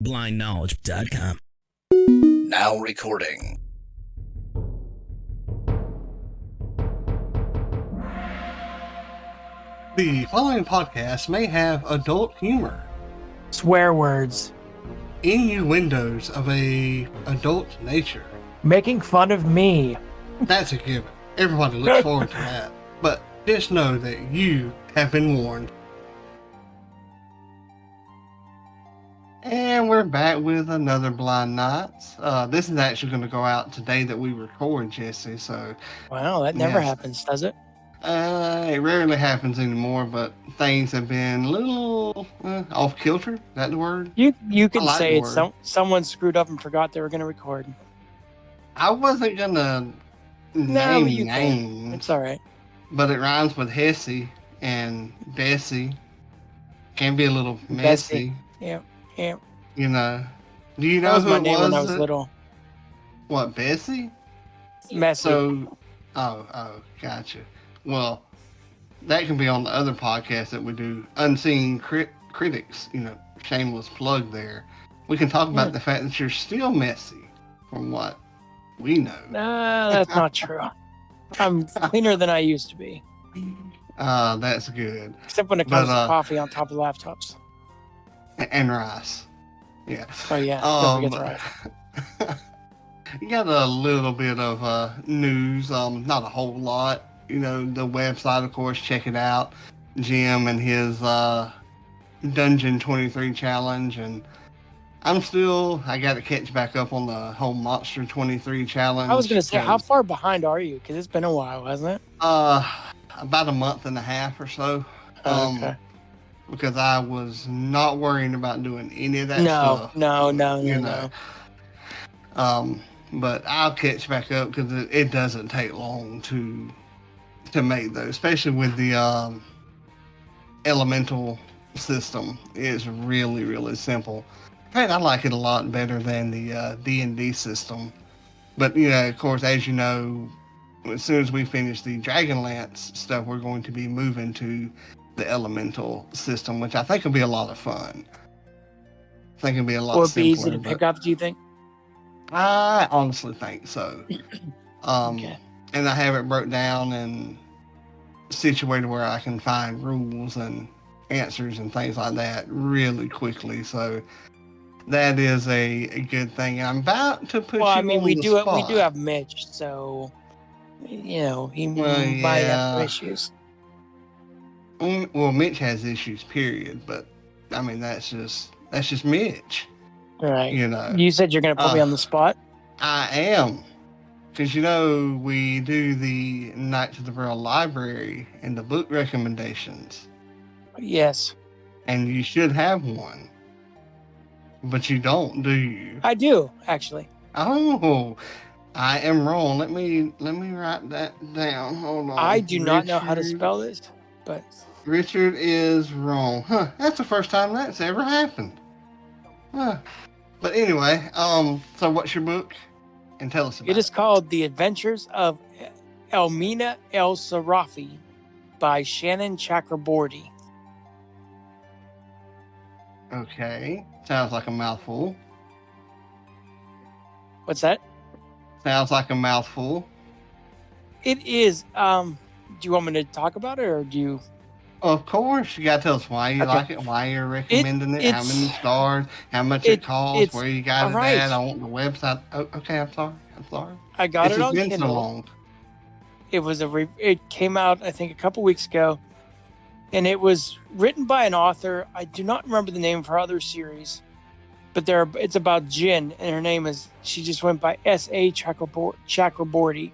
blindknowledge.com. Now recording. The following podcast may have adult humor, swear words, innuendos of a adult nature. making fun of me. That's a given. Everybody looks forward to that. But just know that you have been warned. And we're back with another Blind Nights. This is actually going to go out today that we record, Jesse. So, Wow, that never happens, does it? It rarely happens anymore, but things have been a little off kilter. Is that the word? You can like say the it's word. someone screwed up and forgot they were going to record. I wasn't gonna No, but name you can. names, It's all right. but it rhymes with Hesse and Bessie. Can be a little messy, Yeah. you know. Do you That know was who my it name when I was that- little. What, Bessie? Messy. So, oh, gotcha. Well, that can be on the other podcast that we do, Unseen Critics. You know, shameless plug there. We can talk about the fact that you're still messy, from what we know. No, that's not true. I'm cleaner than I used to be. That's good. Except when it comes But, to coffee on top of laptops. And rice. Yeah. Oh, yeah. Don't forget the rice. You got a little bit of news, not a whole lot. You know, the website, of course, check it out. Jim and his Dungeon 23 challenge, and I got to catch back up on the whole Monster 23 challenge. I was going to say, how far behind are you? Because it's been a while, hasn't it? About a month and a half or so. Okay. Because I was not worrying about doing any of that stuff. No. But I'll catch back up because it doesn't take long to make those, especially with the elemental system. It's really, really simple. In fact, I like it a lot better than the D&D system. But, you know, of course, as you know, as soon as we finish the Dragonlance stuff, we're going to be moving to the elemental system, which I think will be a lot of fun. I think it'll be a lot Will it simpler. be easy to pick up, do you think? I honestly think so. Okay. And I have it broke down and situated where I can find rules and answers and things like that really quickly. So that is a good thing. And I'm about to put you on we the do spot. have Mitch, so you know he Well, might have yeah. some issues. Well, Mitch has issues, period. But I mean, that's just Mitch. All right. You know, You said you're going to put me on the spot. I am. Because, you know, we do the Knights of the Braille Library and the book recommendations. Yes, And you should have one. But you don't, do you? I do actually. Oh, I am wrong. Let me write that down. Hold on. I do not know how to spell this, but Richard is wrong. Huh, that's the first time that's ever happened. Huh. But anyway, so what's your book? And tell us about it. it is called The Adventures of Elmina El Sarafi by Shannon Chakraborty. Okay. Sounds like a mouthful. What's that? Sounds like a mouthful. It is. Do you want me to talk about it, or do you? Of course, you gotta tell us why you Okay. like it, why you're recommending it, how many it's- stars, how much it costs, it's- where you got it alright. at, on the website. Oh, okay, I'm sorry. I got It's it on been so Kindle. long. It came out, I think, a couple weeks ago, and it was written by an author. I do not remember the name of her other series, but it's about Jin, and she just went by S.A. Chakraborty.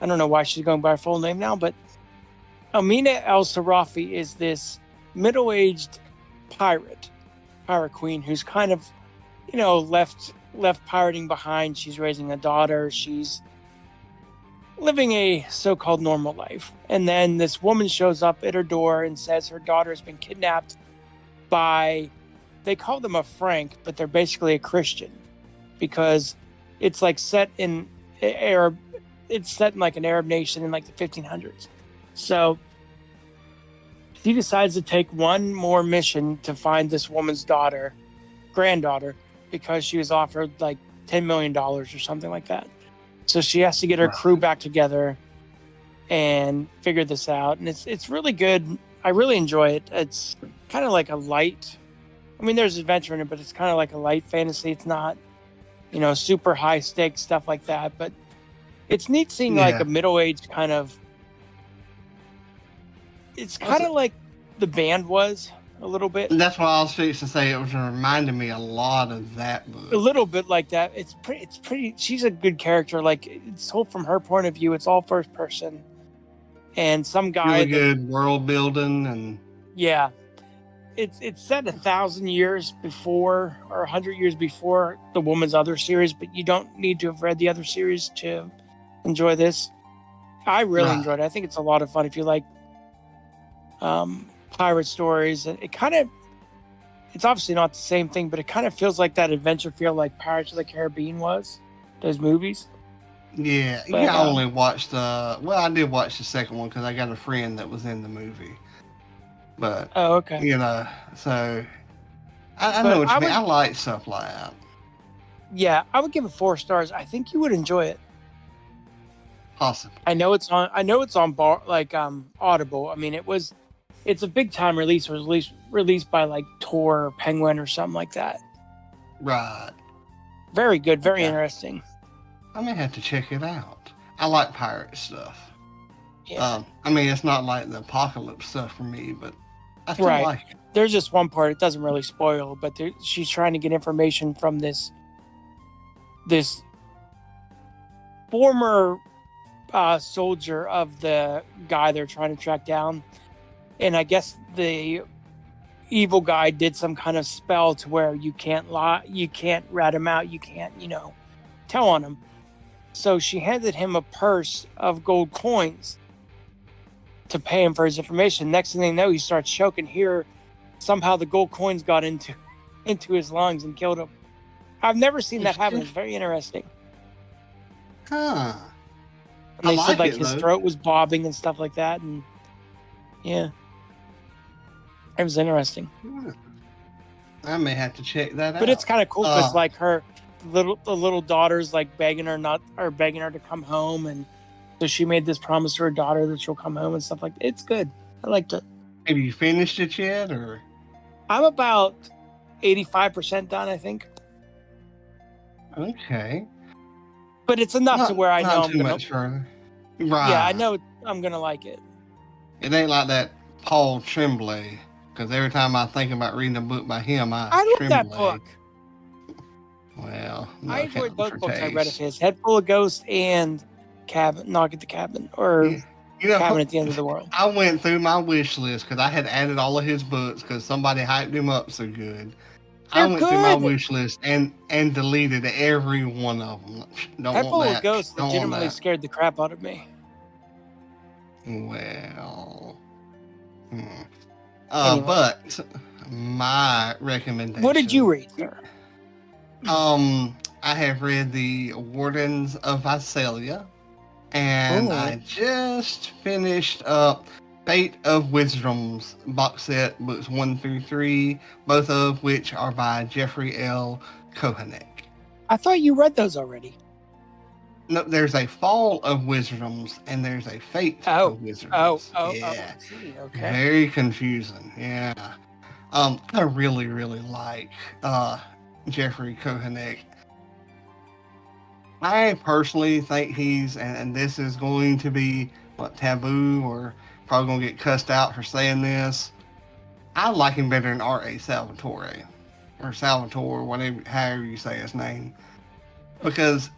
I don't know why she's going by her full name now, but Amina El Sarafi is this middle-aged pirate queen who's kind of, left pirating behind. She's raising a daughter. She's living a so-called normal life. And then this woman shows up at her door and says her daughter has been kidnapped by, they call them a Frank, but they're basically a Christian, because it's like set in like an Arab nation in like the 1500s. So she decides to take one more mission to find this woman's granddaughter, because she was offered like $10 million or something like that. So she has to get her Right. crew back together and figure this out. And it's really good. I really enjoy it. It's kind of like a light. I mean, there's adventure in it, but it's kind of like a light fantasy. It's not, super high stakes stuff like that. But it's neat seeing like Yeah. a middle-aged kind of. It's kind of like the band was a little bit. That's what I was fixing to say. It was reminding me a lot of that book. A little bit like that. It's pretty. She's a good character. Like, it's told from her point of view. It's all first person, and some guy. Really good world building and. Yeah, it's set 1,000 years before or 100 years before the woman's other series, but you don't need to have read the other series to enjoy this. I really enjoyed it. I think it's a lot of fun if you like pirate stories. It's obviously not the same thing, but it kind of feels like that adventure feel like Pirates of the Caribbean was, those movies. Yeah, But, I only watched I did watch the second one because I got a friend that was in the movie. But Oh, okay. so I But know what you I mean. would- I like stuff like that. Yeah, I would give it 4 stars. I think you would enjoy it. Possibly. I know it's on Audible. I mean, it's a big time release. It was released by like Tor or Penguin or something like that. Right. Very good, very Okay. interesting. I may have to check it out. I like pirate stuff. Yeah. I mean, it's not like the apocalypse stuff for me, but I still Right. like it. There's just one part, it doesn't really spoil, but she's trying to get information from this former soldier of the guy they're trying to track down. And I guess the evil guy did some kind of spell to where you can't lie, you can't rat him out, you can't, tell on him. So she handed him a purse of gold coins to pay him for his information. Next thing they know, he starts choking. Here, somehow the gold coins got into his lungs and killed him. I've never seen that happen. It's very interesting. Huh. And they I said like like it, his though. throat was bobbing and stuff like that, and yeah, it was interesting. I may have to check that out. But it's kind of cool because like the little daughter's like begging her to come home, and so she made this promise to her daughter that she'll come home and stuff like that. It's good. I liked it. Have you finished it yet, or? I'm about 85% done, I think. Okay. But it's enough to where I know not I'm too gonna. much further. Right. Yeah, I know I'm gonna like it. It ain't like that Paul Tremblay, because every time I think about reading a book by him, I love tremblay. that book. Well, no I enjoyed accounting both for books I read of taste. his: Head Full of Ghosts and Knock at the Cabin, or You know, Cabin at the End of the World. I went through my wish list because I had added all of his books because somebody hyped him up so good. I They're went through my good. wish list and deleted every one of them. Don't Head want Full that. of Ghosts Don't want legitimately that. scared the crap out of me. Well, Anyway. but my recommendation. What did you read, sir? I have read the Wardens of Visalia, and Ooh. I just finished up Fate of Wisardoms box set books 1 through 3, both of which are by Jeffry L. Kohenek. I thought you read those already. No, there's a Fall of Wisardoms and there's a Fate of Wisardoms. Yeah. I see. Okay. Very confusing. Yeah. I really, really like Jeffrey Kohenek. I personally think he's, and this is going to be taboo or probably going to get cussed out for saying this. I like him better than R.A. Salvatore or Salvatore, whatever, however you say his name, because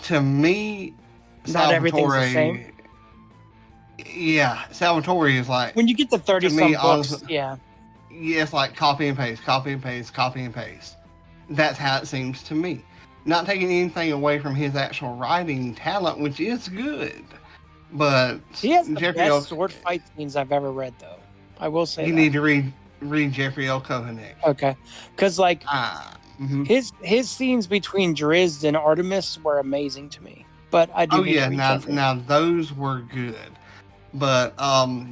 to me, Not everything's the same. Yeah, Salvatore is like, When you get to 30 To some me, books, honestly- yeah. it's like copy and paste, copy and paste, copy and paste. That's how it seems to me. Not taking anything away from his actual writing talent, which is good, but He has the Jeffrey L. best sword fight scenes I've ever read, though. I will say You that. need to read Jeffrey L. Kohenek. Okay. Because, like, Mhm. his scenes between Drizzt and Artemis were amazing to me. But I do Oh need yeah, to read now Jeffrey. those were good, but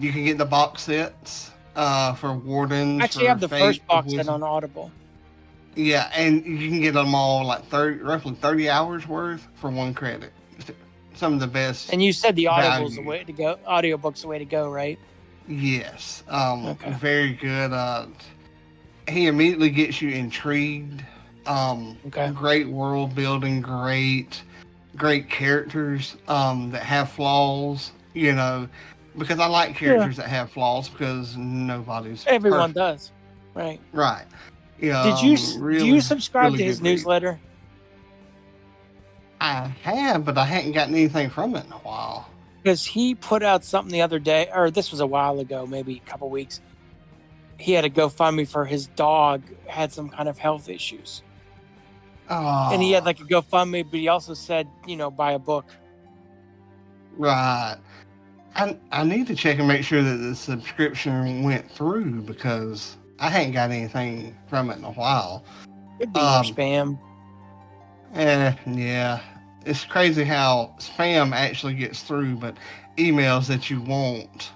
you can get the box sets for Wardens. I actually for have the Fate first of box set Wisdom. on Audible. Yeah, and you can get them all like roughly 30 hours worth for 1 credit. Some of the best. And you said the Audible's the value. way to go. Audiobook's the way to go, right? Yes. Okay. Very good. He immediately gets you intrigued. Okay. Great world building, great characters that have flaws, because I like characters that have flaws because nobody's Everyone perfect. does. Right. Right. Yeah. Do you really, subscribe really to his good read. newsletter? I have, but I hadn't gotten anything from it in a while. Because he put out something the other day, or this was a while ago, maybe a couple weeks. He had a GoFundMe for his dog had some kind of health issues. Oh, And he had like a GoFundMe, but he also said, buy a book. right. I need to check and make sure that the subscription went through because I hadn't got anything from it in a while. Could be your spam. Yeah. It's crazy how spam actually gets through, but emails that you won't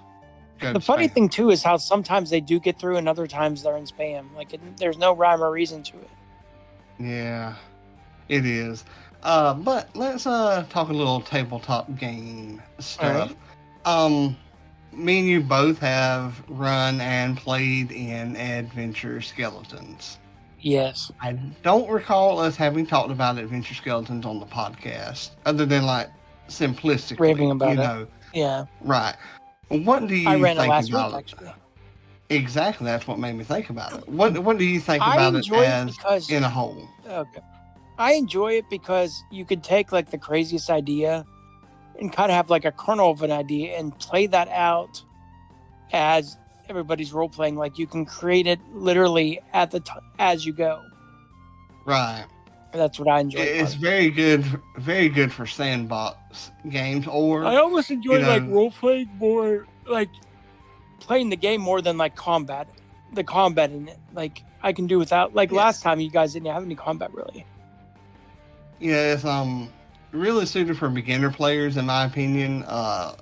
go The to funny spam. thing too is how sometimes they do get through and other times they're in spam. Like there's no rhyme or reason to it. Yeah, it is. But let's talk a little tabletop game stuff. Me and you both have run and played in Adventure Skeletons. Yes. I don't recall us having talked about Adventure Skeletons on the podcast, other than like simplistically, Raving about it. Yeah. Right. What do you I ran it think last about week, it? actually. Exactly, that's what made me think about it. What do you think about it as in a whole? Okay. I enjoy it because you could take like the craziest idea and kind of have like a kernel of an idea and play that out as everybody's role playing. Like you can create it literally at the as you go. Right. That's what I enjoy. It's very good for sandbox games. Or I almost enjoy like role playing more, like playing the game more than like the combat in it. Like I can do without. Like last time, you guys didn't have any combat really. Yeah, it's really suited for beginner players, in my opinion. A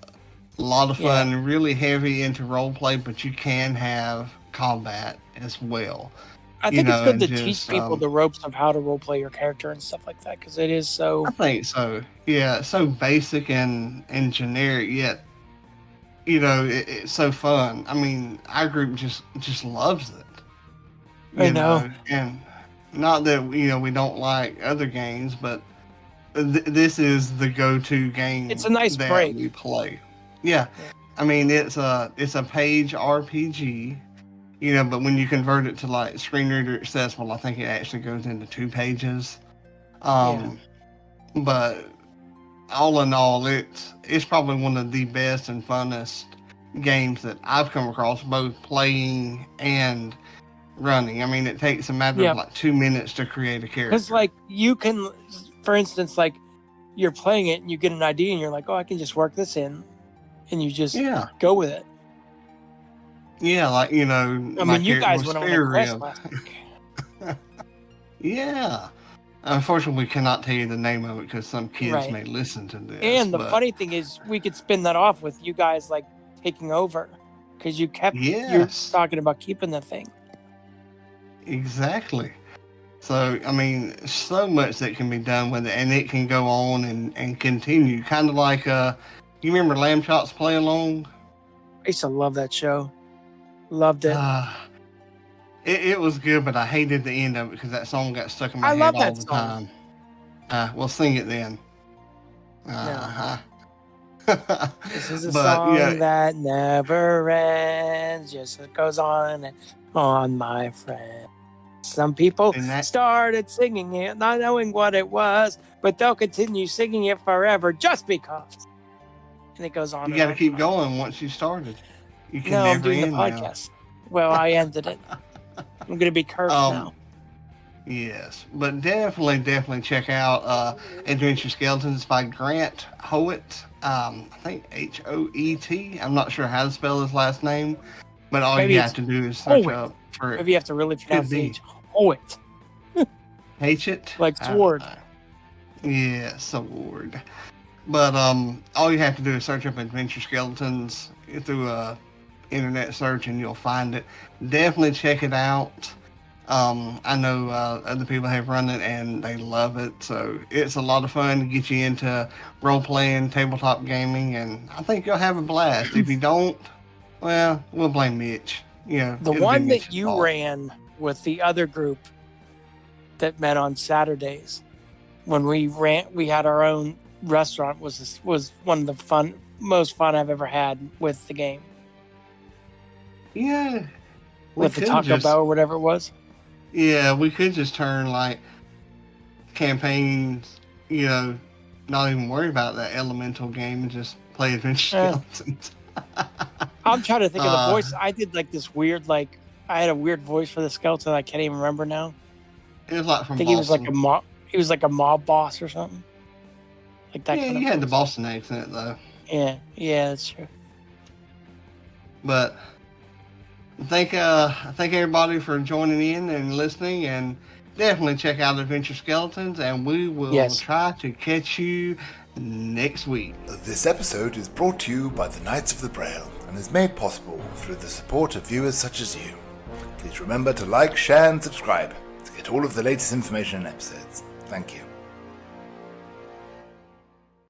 lot of fun, really heavy into role play, but you can have combat as well. I think it's good to teach people the ropes of how to role play your character and stuff like that because it is so. I think so. Yeah, so basic and generic, yet it's so fun. I mean, our group just loves it. I know. And not that we don't like other games, but this is the go-to game. It's a nice that break. we play. Yeah, I mean it's a page RPG, but when you convert it to like screen reader accessible, I think it actually goes into 2 pages. But all in all, it's probably one of the best and funnest games that I've come across, both playing and running. I mean, it takes a matter of like 2 minutes to create a character. Because like you can, for instance, like you're playing it and you get an idea and you're like, oh, I can just work this in, and you just go with it. Yeah, like I mean, you guys went on a quest last week. Yeah. Unfortunately, we cannot tell you the name of it because some kids may listen to this. And the funny thing is, we could spin that off with you guys like taking over because you kept you're talking about keeping the thing. Exactly. So, I mean, so much that can be done with it, and it can go on and continue. Kind of like, you remember Lamb Chop's Play Along? I used to love that show. Loved it. It was good, but I hated the end of it because that song got stuck in my head all the time. We'll sing it then. This is a song that never ends, just goes on and on, my friend. Some people started singing it, not knowing what it was, but they'll continue singing it forever just because. And it goes on. You got to keep going once you started. You can never end I'm doing the podcast. Well, I ended it. I'm going to be cursed now. Yes, but definitely check out Adventure Skeletons by Grant Hoet. I think Hoet. I'm not sure how to spell his last name, but all you have to do is search up for it. Maybe you have to really pronounce it. Hoet. Hatchet? Like sword. Yeah, sword. But all you have to do is search up Adventure Skeletons through a internet search and you'll find it. Definitely check it out. I know other people have run it and they love it, so it's a lot of fun to get you into role-playing, tabletop gaming, and I think you'll have a blast. If you don't, well, we'll blame Mitch. The it'll be one that Mitch's you fault. ran with the other group that met on Saturdays when we had our own restaurant was one of the most fun I've ever had with the game. Yeah. With the Taco Bell or whatever it was. Yeah, we could just turn like campaigns, not even worry about that elemental game and just play Adventure Skeletons. I'm trying to think of the voice. I did like this weird, I had a weird voice for the skeleton. I can't even remember now. It was like from I think Boston. he was like a mob boss or something. Like that kind of you had the voice. Boston accent though. Yeah, that's true. But thank everybody for joining in and listening, and definitely check out Adventure Skeletons, and we will try to catch you next week. This episode is brought to you by the Knights of the Braille and is made possible through the support of viewers such as you. Please remember to like, share and subscribe to get all of the latest information and episodes. Thank you.